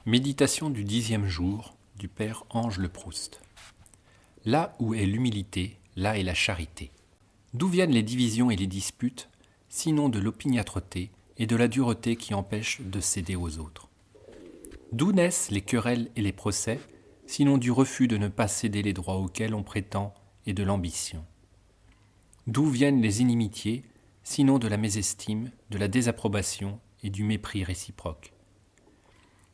Méditation du 10e jour du Père Ange Le Proust. Là où est l'humilité, là est la charité. D'où viennent les divisions et les disputes, sinon de l'opiniâtreté et de la dureté qui empêchent de céder aux autres? D'où naissent les querelles et les procès, sinon du refus de ne pas céder les droits auxquels on prétend et de l'ambition? D'où viennent les inimitiés, sinon de la mésestime, de la désapprobation et du mépris réciproque?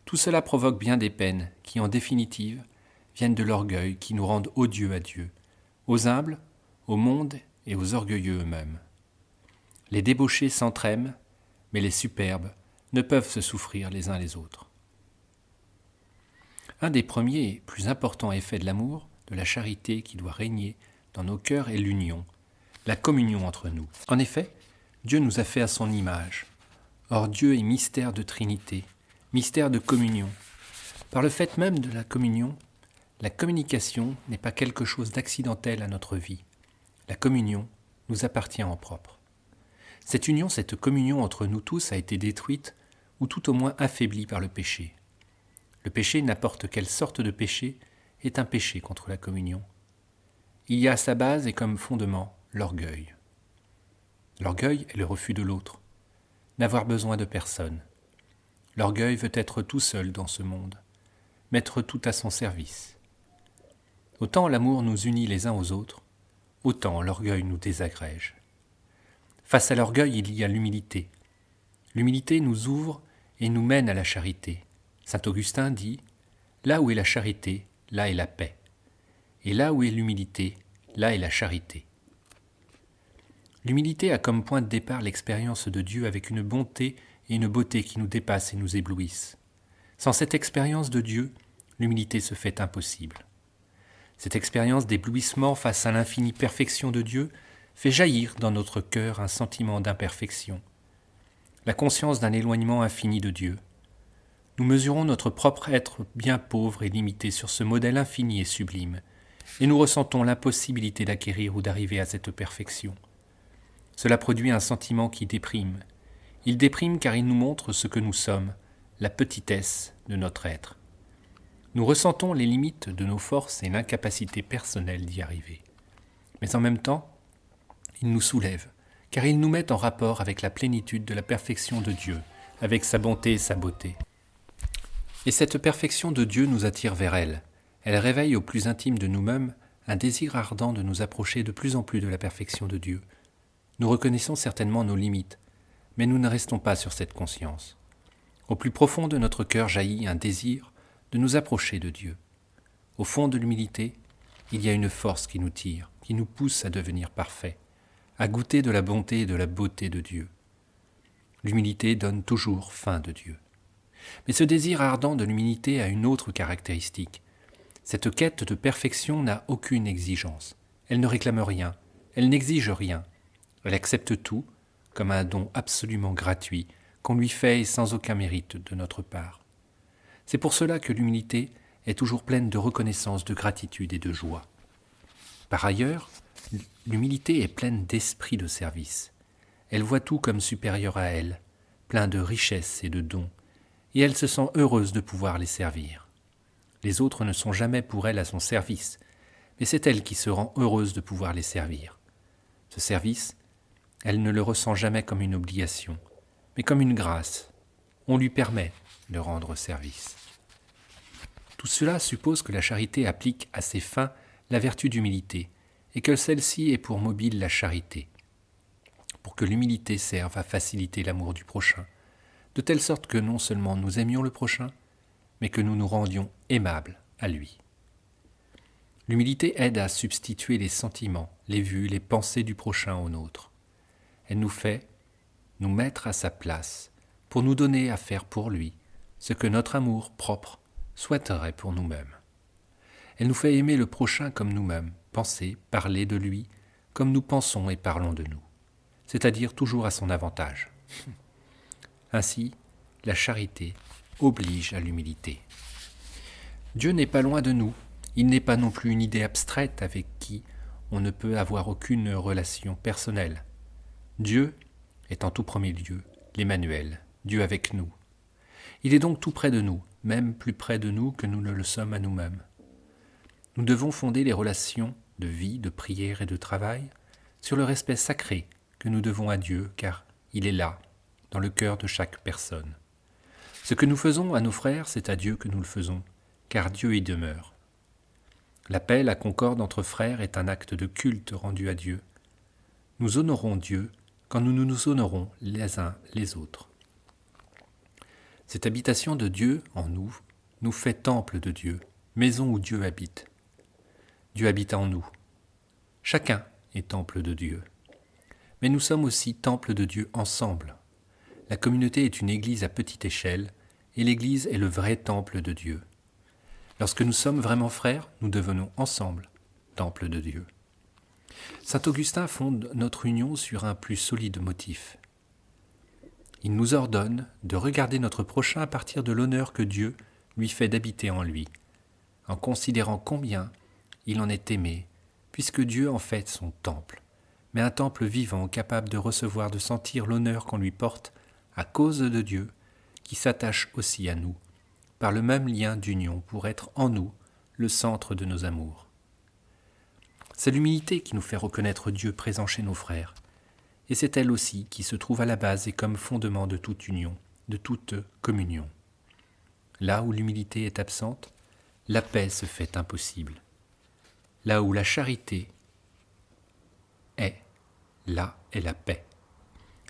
Tout cela provoque bien des peines qui, en définitive, viennent de l'orgueil qui nous rendent odieux à Dieu, aux humbles, au monde et aux orgueilleux eux-mêmes. Les débauchés s'entr'aiment, mais les superbes ne peuvent se souffrir les uns les autres. Un des premiers et plus importants effets de l'amour, de la charité qui doit régner dans nos cœurs est l'union, la communion entre nous. En effet, Dieu nous a fait à son image. Or Dieu est mystère de Trinité, mystère de communion. Par le fait même de la communion, la communication n'est pas quelque chose d'accidentel à notre vie. La communion nous appartient en propre. Cette union, cette communion entre nous tous a été détruite ou tout au moins affaiblie par le péché. Le péché, n'importe quelle sorte de péché, est un péché contre la communion. Il y a à sa base et comme fondement l'orgueil. L'orgueil est le refus de l'autre, n'avoir besoin de personne. L'orgueil veut être tout seul dans ce monde, mettre tout à son service. Autant l'amour nous unit les uns aux autres, autant l'orgueil nous désagrège. Face à l'orgueil, il y a l'humilité. L'humilité nous ouvre et nous mène à la charité. Saint Augustin dit « Là où est la charité, là est la paix. Et là où est l'humilité, là est la charité. » L'humilité a comme point de départ l'expérience de Dieu avec une bonté et une beauté qui nous dépassent et nous éblouissent. Sans cette expérience de Dieu, l'humilité se fait impossible. Cette expérience d'éblouissement face à l'infinie perfection de Dieu fait jaillir dans notre cœur un sentiment d'imperfection, la conscience d'un éloignement infini de Dieu. Nous mesurons notre propre être bien pauvre et limité sur ce modèle infini et sublime, et nous ressentons l'impossibilité d'acquérir ou d'arriver à cette perfection. Cela produit un sentiment qui déprime. Il déprime car il nous montre ce que nous sommes, la petitesse de notre être. Nous ressentons les limites de nos forces et l'incapacité personnelle d'y arriver. Mais en même temps, il nous soulève, car il nous met en rapport avec la plénitude de la perfection de Dieu, avec sa bonté et sa beauté. Et cette perfection de Dieu nous attire vers elle. Elle réveille au plus intime de nous-mêmes un désir ardent de nous approcher de plus en plus de la perfection de Dieu. Nous reconnaissons certainement nos limites, mais nous ne restons pas sur cette conscience. Au plus profond de notre cœur jaillit un désir de nous approcher de Dieu. Au fond de l'humilité, il y a une force qui nous tire, qui nous pousse à devenir parfaits, à goûter de la bonté et de la beauté de Dieu. L'humilité donne toujours faim de Dieu. Mais ce désir ardent de l'humilité a une autre caractéristique. Cette quête de perfection n'a aucune exigence. Elle ne réclame rien, elle n'exige rien. Elle accepte tout comme un don absolument gratuit qu'on lui fait et sans aucun mérite de notre part. C'est pour cela que l'humilité est toujours pleine de reconnaissance, de gratitude et de joie. Par ailleurs, l'humilité est pleine d'esprit de service. Elle voit tout comme supérieur à elle, plein de richesses et de dons, et elle se sent heureuse de pouvoir les servir. Les autres ne sont jamais pour elle à son service, mais c'est elle qui se rend heureuse de pouvoir les servir. Ce service, elle ne le ressent jamais comme une obligation, mais comme une grâce. On lui permet de rendre service. Tout cela suppose que la charité applique à ses fins la vertu d'humilité, et que celle-ci ait pour mobile la charité, pour que l'humilité serve à faciliter l'amour du prochain, de telle sorte que non seulement nous aimions le prochain, mais que nous nous rendions aimables à lui. L'humilité aide à substituer les sentiments, les vues, les pensées du prochain aux nôtres. Elle nous fait nous mettre à sa place pour nous donner à faire pour lui ce que notre amour propre souhaiterait pour nous-mêmes. Elle nous fait aimer le prochain comme nous-mêmes, penser, parler de lui comme nous pensons et parlons de nous, c'est-à-dire toujours à son avantage. Ainsi, la charité oblige à l'humilité. Dieu n'est pas loin de nous, il n'est pas non plus une idée abstraite avec qui on ne peut avoir aucune relation personnelle. Dieu est en tout premier lieu l'Emmanuel, Dieu avec nous. Il est donc tout près de nous, même plus près de nous que nous ne le sommes à nous-mêmes. Nous devons fonder les relations de vie, de prière et de travail sur le respect sacré que nous devons à Dieu, car il est là, dans le cœur de chaque personne. Ce que nous faisons à nos frères, c'est à Dieu que nous le faisons, car Dieu y demeure. La paix, la concorde entre frères est un acte de culte rendu à Dieu. Nous honorons Dieu quand nous nous honorons les uns les autres. Cette habitation de Dieu en nous nous fait temple de Dieu, maison où Dieu habite. Dieu habite en nous. Chacun est temple de Dieu. Mais nous sommes aussi temple de Dieu ensemble. La communauté est une église à petite échelle, et l'église est le vrai temple de Dieu. Lorsque nous sommes vraiment frères, nous devenons ensemble temple de Dieu. Saint Augustin fonde notre union sur un plus solide motif. Il nous ordonne de regarder notre prochain à partir de l'honneur que Dieu lui fait d'habiter en lui, en considérant combien il en est aimé, puisque Dieu en fait son temple, mais un temple vivant, capable de recevoir, de sentir l'honneur qu'on lui porte à cause de Dieu, qui s'attache aussi à nous, par le même lien d'union pour être en nous le centre de nos amours. C'est l'humilité qui nous fait reconnaître Dieu présent chez nos frères, et c'est elle aussi qui se trouve à la base et comme fondement de toute union, de toute communion. Là où l'humilité est absente, la paix se fait impossible. Là où la charité est, là est la paix.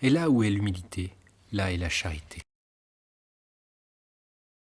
Et là où est l'humilité, là est la charité.